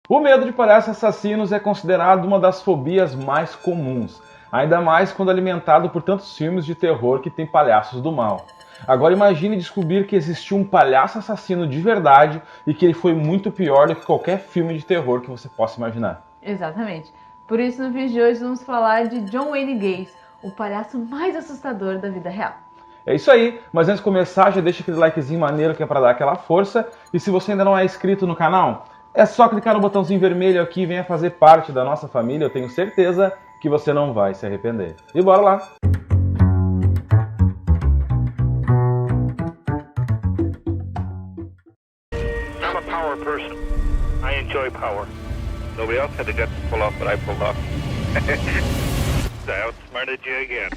O medo de palhaços assassinos é considerado uma das fobias mais comuns, ainda mais quando alimentado por tantos filmes de terror que tem palhaços do mal. Agora imagine descobrir que existiu um palhaço assassino de verdade e que ele foi muito pior do que qualquer filme de terror que você possa imaginar. Exatamente. Por isso, no vídeo de hoje, vamos falar de John Wayne Gacy, o palhaço mais assustador da vida real. É isso aí, mas antes de começar, já deixa aquele likezinho maneiro que é para dar aquela força. E se você ainda não é inscrito no canal, é só clicar no botãozinho vermelho aqui e venha fazer parte da nossa família. Eu tenho certeza que você não vai se arrepender. E bora lá! I'm a power person. I enjoy power. Nobody else had the guts to pull off what I pulled off. I outsmarted you again.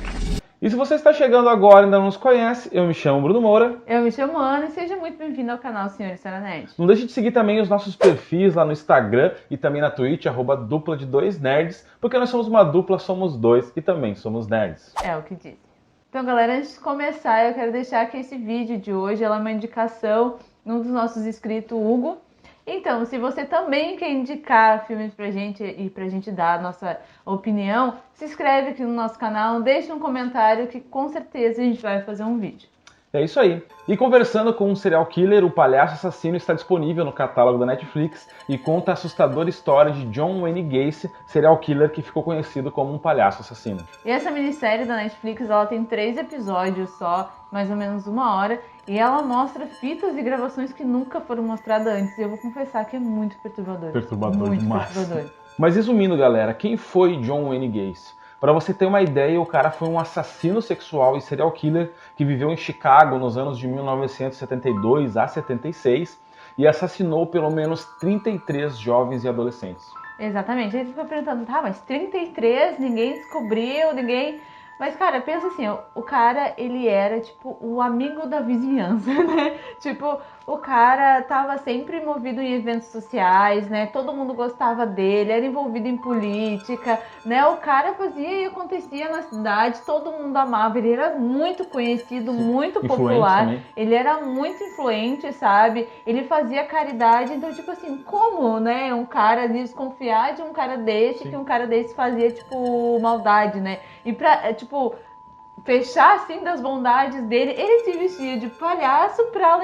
E se você está chegando agora e ainda não nos conhece, eu me chamo Bruno Moura. Eu me chamo Ana e seja muito bem-vindo ao canal Senhor e Senhora Nerd. Não deixe de seguir também os nossos perfis lá no Instagram e também na Twitch, @dupla de dois nerds, porque nós somos uma dupla, somos dois e também somos nerds. É o que diz. Então, galera, antes de começar, eu quero deixar que esse vídeo de hoje ela é uma indicação de um dos nossos inscritos, Hugo. Então, se você também quer indicar filmes pra gente e pra gente dar a nossa opinião, se inscreve aqui no nosso canal, deixa um comentário que com certeza a gente vai fazer um vídeo. É isso aí. E conversando com um serial killer, o Palhaço Assassino está disponível no catálogo da Netflix e conta a assustadora história de John Wayne Gacy, serial killer que ficou conhecido como um palhaço assassino. E essa minissérie da Netflix, ela tem 3 episódios só, mais ou menos 1 hora, e ela mostra fitas e gravações que nunca foram mostradas antes. E eu vou confessar que é muito perturbador. Perturbador muito demais. Perturbador. Mas resumindo, galera, quem foi John Wayne Gacy? Para você ter uma ideia, o cara foi um assassino sexual e serial killer que viveu em Chicago nos anos de 1972 a 76 e assassinou pelo menos 33 jovens e adolescentes. Exatamente. Aí você fica perguntando, tá, mas 33, ninguém descobriu, ninguém... Mas, cara, pensa assim, o cara, ele era, tipo, o amigo da vizinhança, né? Tipo, o cara tava sempre envolvido em eventos sociais, né? Todo mundo gostava dele, era envolvido em política, né? O cara fazia e acontecia na cidade, todo mundo amava, ele era muito conhecido, Sim. muito popular, ele era muito influente, sabe? Ele fazia caridade, então, tipo assim, como, né? Um cara desconfiar de um cara desse, Sim. que um cara desse fazia, tipo, maldade, né? E pra, tipo, fechar assim das bondades dele, ele se vestia de palhaço pra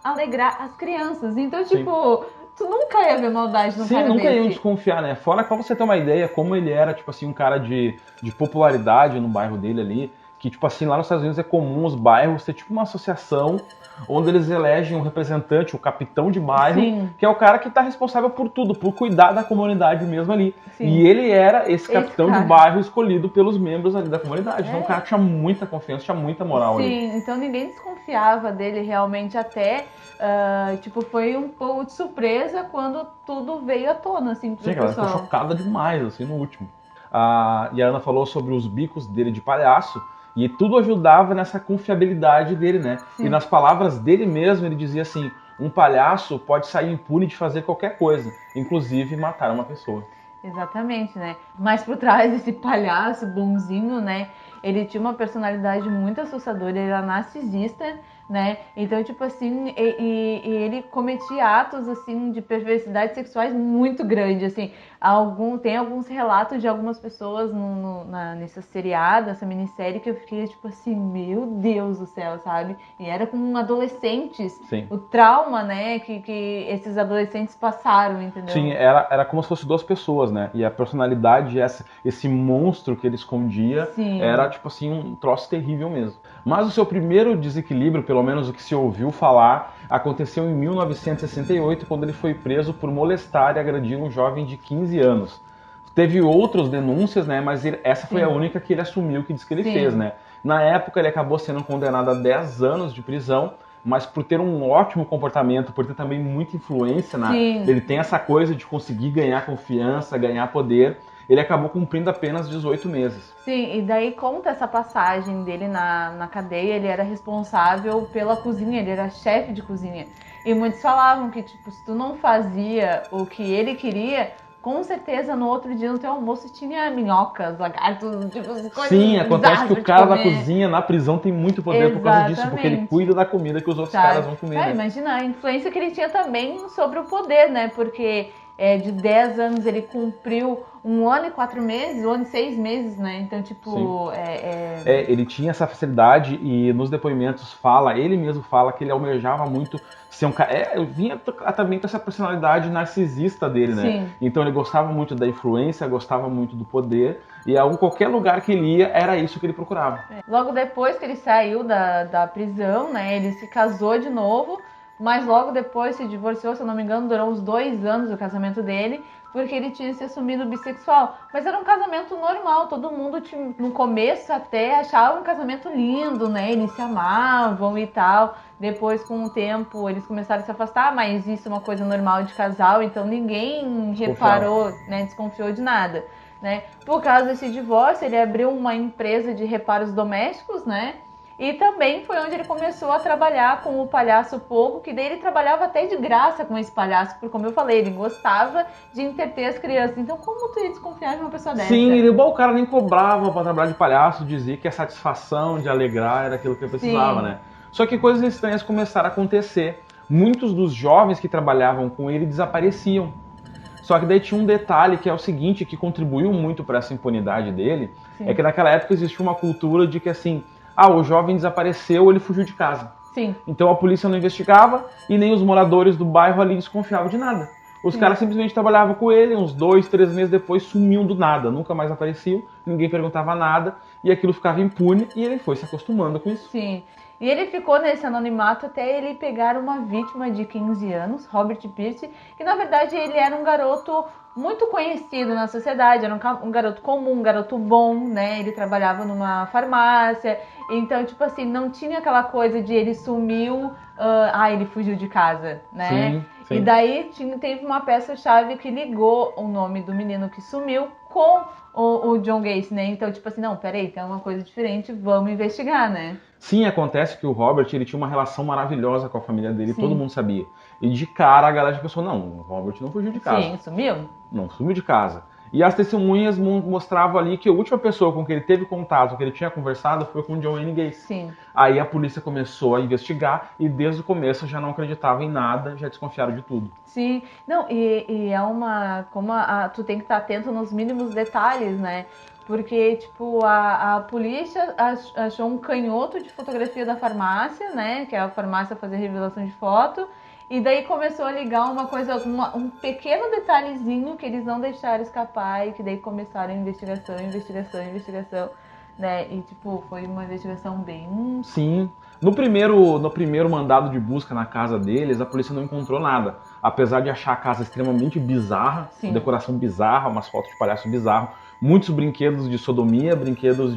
alegrar as crianças. Então, tipo, tu nunca ia ver maldade num cara desse. Sim, nunca iam desconfiar, né? Fora pra você ter uma ideia como ele era, tipo assim, um cara de popularidade no bairro dele ali, que, tipo assim, lá nos Estados Unidos é comum os bairros ter, tipo, uma associação onde eles elegem um representante, o capitão de bairro, Sim. que é o cara que tá responsável por tudo, por cuidar da comunidade mesmo ali. Sim. E ele era esse capitão cara de bairro escolhido pelos membros ali da comunidade. É. Então o cara tinha muita confiança, tinha muita moral ali. Sim, então ninguém desconfiava dele realmente até, tipo, foi um pouco de surpresa quando tudo veio à tona, assim, pro Sim, ela pessoal. ficou chocada demais, assim, no último. E a Ana falou sobre os bicos dele de palhaço, e tudo ajudava nessa confiabilidade dele, né? Sim. E nas palavras dele mesmo, ele dizia assim, um palhaço pode sair impune de fazer qualquer coisa, inclusive matar uma pessoa. Exatamente, né? Mas por trás desse palhaço bonzinho, né? Ele tinha uma personalidade muito assustadora, ele era narcisista, né? Então, tipo assim, e ele cometia atos, assim, de perversidades sexuais muito grandes, assim. Tem alguns relatos de algumas pessoas nessa seriada, nessa minissérie, que eu fiquei, tipo assim, meu Deus do céu, sabe? E era com adolescentes. Sim. O trauma, né, que esses adolescentes passaram, entendeu? Sim, era como se fossem 2 pessoas, né? E a personalidade, esse monstro que ele escondia, Sim. era, tipo assim, um troço terrível mesmo. Mas o seu primeiro desequilíbrio, pelo menos o que se ouviu falar, aconteceu em 1968, quando ele foi preso por molestar e agredir um jovem de 15 anos. Teve outras denúncias, né? Mas essa foi a única que ele assumiu que disse que ele fez, né? Na época, ele acabou sendo condenado a 10 anos de prisão, mas por ter um ótimo comportamento, por ter também muita influência, ele tem essa coisa de conseguir ganhar confiança, ganhar poder, ele acabou cumprindo apenas 18 meses. Sim, e daí conta essa passagem dele na cadeia, ele era responsável pela cozinha, ele era chefe de cozinha. E muitos falavam que, tipo, se tu não fazia o que ele queria, com certeza no outro dia no teu almoço tinha minhocas, lagartos, tipo, coisas. Sim, acontece que o cara da cozinha na prisão tem muito poder por causa disso, porque ele cuida da comida que os outros caras vão comer. Imagina a influência que ele tinha também sobre o poder, né? Porque de 10 anos ele cumpriu 1 ano e 4 meses, 1 ano e 6 meses, né? Então, tipo, ele tinha essa facilidade e nos depoimentos ele mesmo fala que ele almejava muito ser um cara. Vinha também com essa personalidade narcisista dele, né? Sim. Então ele gostava muito da influência, gostava muito do poder, e qualquer lugar que ele ia, era isso que ele procurava. Logo depois que ele saiu da prisão, né? Ele se casou de novo, mas logo depois se divorciou, se eu não me engano, durou uns 2 anos o casamento dele, porque ele tinha se assumido bissexual. Mas era um casamento normal, todo mundo no começo até achava um casamento lindo, né? Eles se amavam e tal. Depois, com o tempo, eles começaram a se afastar, mas isso é uma coisa normal de casal, então ninguém reparou, né? Desconfiou de nada, né? Por causa desse divórcio, ele abriu uma empresa de reparos domésticos, né? E também foi onde ele começou a trabalhar com o palhaço Pogo, que daí ele trabalhava até de graça com esse palhaço, porque como eu falei, ele gostava de entreter as crianças. Então como tu ia desconfiar de uma pessoa dessa? Sim, o cara nem cobrava pra trabalhar de palhaço, dizia que a satisfação de alegrar era aquilo que ele precisava, né? Só que coisas estranhas começaram a acontecer. Muitos dos jovens que trabalhavam com ele desapareciam. Só que daí tinha um detalhe que é o seguinte, que contribuiu muito para essa impunidade dele, é que naquela época existia uma cultura de que assim, o jovem desapareceu, ele fugiu de casa. Sim. Então a polícia não investigava e nem os moradores do bairro ali desconfiavam de nada. Os caras simplesmente trabalhavam com ele, uns 2, 3 meses depois sumiam do nada, nunca mais apareciam, ninguém perguntava nada e aquilo ficava impune e ele foi se acostumando com isso. Sim. E ele ficou nesse anonimato até ele pegar uma vítima de 15 anos, Robert Pierce, que na verdade ele era um garoto muito conhecido na sociedade, era um garoto comum, um garoto bom, né? Ele trabalhava numa farmácia, então, tipo assim, não tinha aquela coisa de ele sumiu, ele fugiu de casa, né? Sim. E daí teve uma peça-chave que ligou o nome do menino que sumiu com o John Gacy, né? Então, tipo assim, não, peraí, tem uma coisa diferente, vamos investigar, né? Sim, acontece que o Robert, ele tinha uma relação maravilhosa com a família dele, todo mundo sabia. E de cara a galera já pensou, não, o Robert não fugiu de casa. Sim, sumiu? Não, sumiu de casa. E as testemunhas mostravam ali que a última pessoa com quem ele teve contato, que ele tinha conversado, foi com o John Wayne Gacy. Sim. Aí a polícia começou a investigar e desde o começo já não acreditava em nada, já desconfiaram de tudo. Sim, não, e é tu tem que estar atento nos mínimos detalhes, né? Porque, tipo, a polícia achou um canhoto de fotografia da farmácia, né? Que a farmácia fazia revelação de foto. E daí começou a ligar um pequeno detalhezinho que eles não deixaram escapar e que daí começaram a investigação, né? E, tipo, foi uma investigação bem... Sim. No primeiro mandado de busca na casa deles, a polícia não encontrou nada. Apesar de achar a casa extremamente bizarra, decoração bizarra, umas fotos de palhaço bizarro, muitos brinquedos de sodomia, brinquedos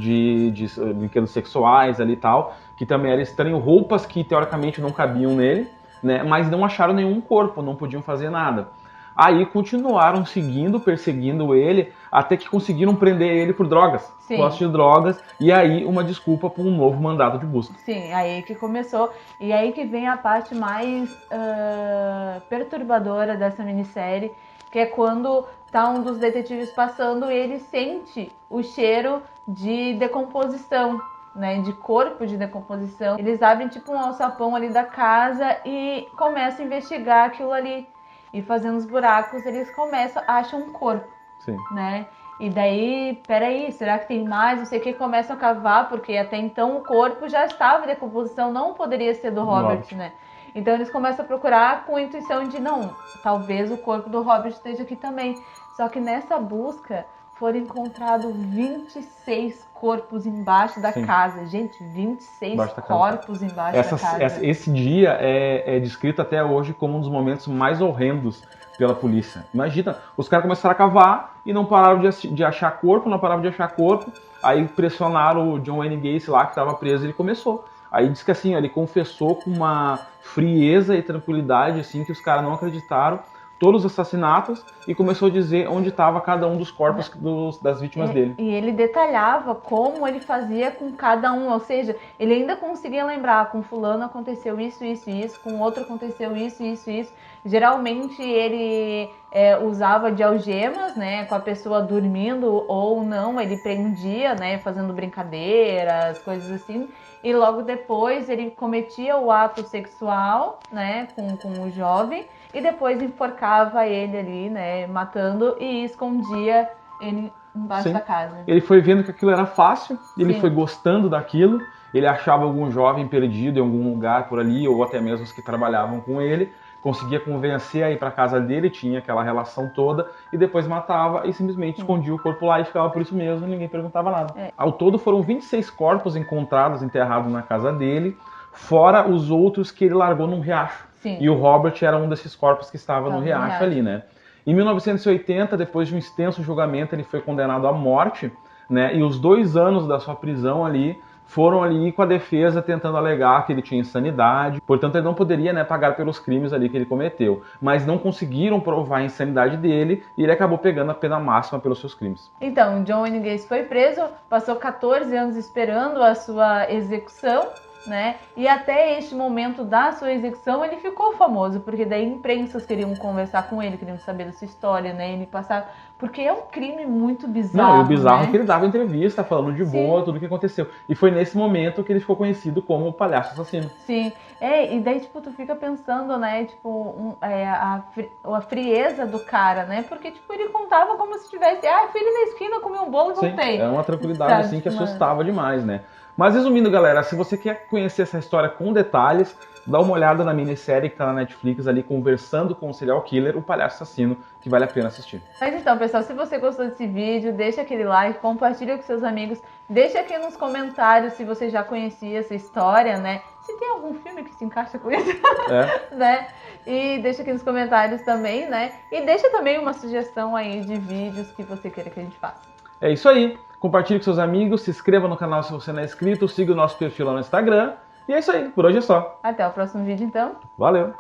brinquedos sexuais ali e tal, que também era estranho, roupas que teoricamente não cabiam nele, né? Mas não acharam nenhum corpo, não podiam fazer nada. Aí continuaram perseguindo ele, até que conseguiram prender ele por drogas, posse de drogas, e aí uma desculpa para um novo mandado de busca. Sim, aí que começou, e aí que vem a parte mais perturbadora dessa minissérie, que é quando tá um dos detetives passando e ele sente o cheiro de decomposição, né, de corpo de decomposição. Eles abrem tipo um alçapão ali da casa e começam a investigar aquilo ali. E fazendo os buracos, eles acham um corpo, né? E daí, peraí, será que tem mais? Não sei o que, começam a cavar, porque até então o corpo já estava em decomposição, não poderia ser do Robert, né? Então eles começam a procurar com a intuição de, não, talvez o corpo do Robert esteja aqui também. Só que nessa busca foram encontrados 26 corpos embaixo da casa. Gente, 26 corpos embaixo da casa. Esse dia é descrito até hoje como um dos momentos mais horrendos pela polícia. Imagina, os caras começaram a cavar e não pararam de achar corpo, aí pressionaram o John Wayne Gacy lá, que estava preso, e ele começou. Aí diz que assim, ele confessou com uma frieza e tranquilidade, assim, que os caras não acreditaram, todos os assassinatos, e começou a dizer onde estava cada um dos corpos das vítimas dele. E ele detalhava como ele fazia com cada um, ou seja, ele ainda conseguia lembrar, com fulano aconteceu isso, com outro aconteceu isso. Geralmente ele usava de algemas, né, com a pessoa dormindo ou não, ele prendia, né, fazendo brincadeiras, coisas assim, e logo depois ele cometia o ato sexual, né, com o jovem. e depois enforcava ele ali, né, matando e escondia ele embaixo Sim. da casa. Ele foi vendo que aquilo era fácil, ele Sim. foi gostando daquilo, ele achava algum jovem perdido em algum lugar por ali, ou até mesmo os que trabalhavam com ele, conseguia convencer a ir para casa dele, tinha aquela relação toda, e depois matava e simplesmente escondia o corpo lá e ficava por isso mesmo, ninguém perguntava nada. Ao todo foram 26 corpos encontrados, enterrados na casa dele, fora os outros que ele largou num riacho. Sim. E o Robert era um desses corpos que estava no no riacho riacho. ali, né? Em 1980, depois de um extenso julgamento, ele foi condenado à morte, né? E os 2 anos da sua prisão ali foram ali com a defesa tentando alegar que ele tinha insanidade, portanto ele não poderia, né, pagar pelos crimes ali que ele cometeu, mas não conseguiram provar a insanidade dele e ele acabou pegando a pena máxima pelos seus crimes. Então, John Wayne Gacy foi preso, passou 14 anos esperando a sua execução, né? E até este momento da sua execução ele ficou famoso, porque daí imprensas queriam conversar com ele, queriam saber da sua história, né? Ele passava... Porque é um crime muito bizarro, Não, e o bizarro né? é que ele dava entrevista falando de Sim. boa tudo o que aconteceu. E foi nesse momento que ele ficou conhecido como o palhaço assassino. Sim, e daí, tipo, tu fica pensando, né, tipo, a frieza do cara, né, porque, tipo, ele contava como se tivesse, fui ali na esquina, comi um bolo e Sim, voltei. é uma tranquilidade Sabe, assim que mano? assustava demais, né? Mas resumindo, galera, se você quer conhecer essa história com detalhes, dá uma olhada na minissérie que tá na Netflix ali, Conversando com o Serial Killer, o Palhaço Assassino, que vale a pena assistir. Mas então, pessoal, se você gostou desse vídeo, deixa aquele like, compartilha com seus amigos, deixa aqui nos comentários se você já conhecia essa história, né? Se tem algum filme que se encaixa com isso, né? E deixa aqui nos comentários também, né? E deixa também uma sugestão aí de vídeos que você queira que a gente faça. É isso aí. Compartilhe com seus amigos, se inscreva no canal se você não é inscrito, siga o nosso perfil lá no Instagram. E é isso aí, por hoje é só. Até o próximo vídeo, então. Valeu!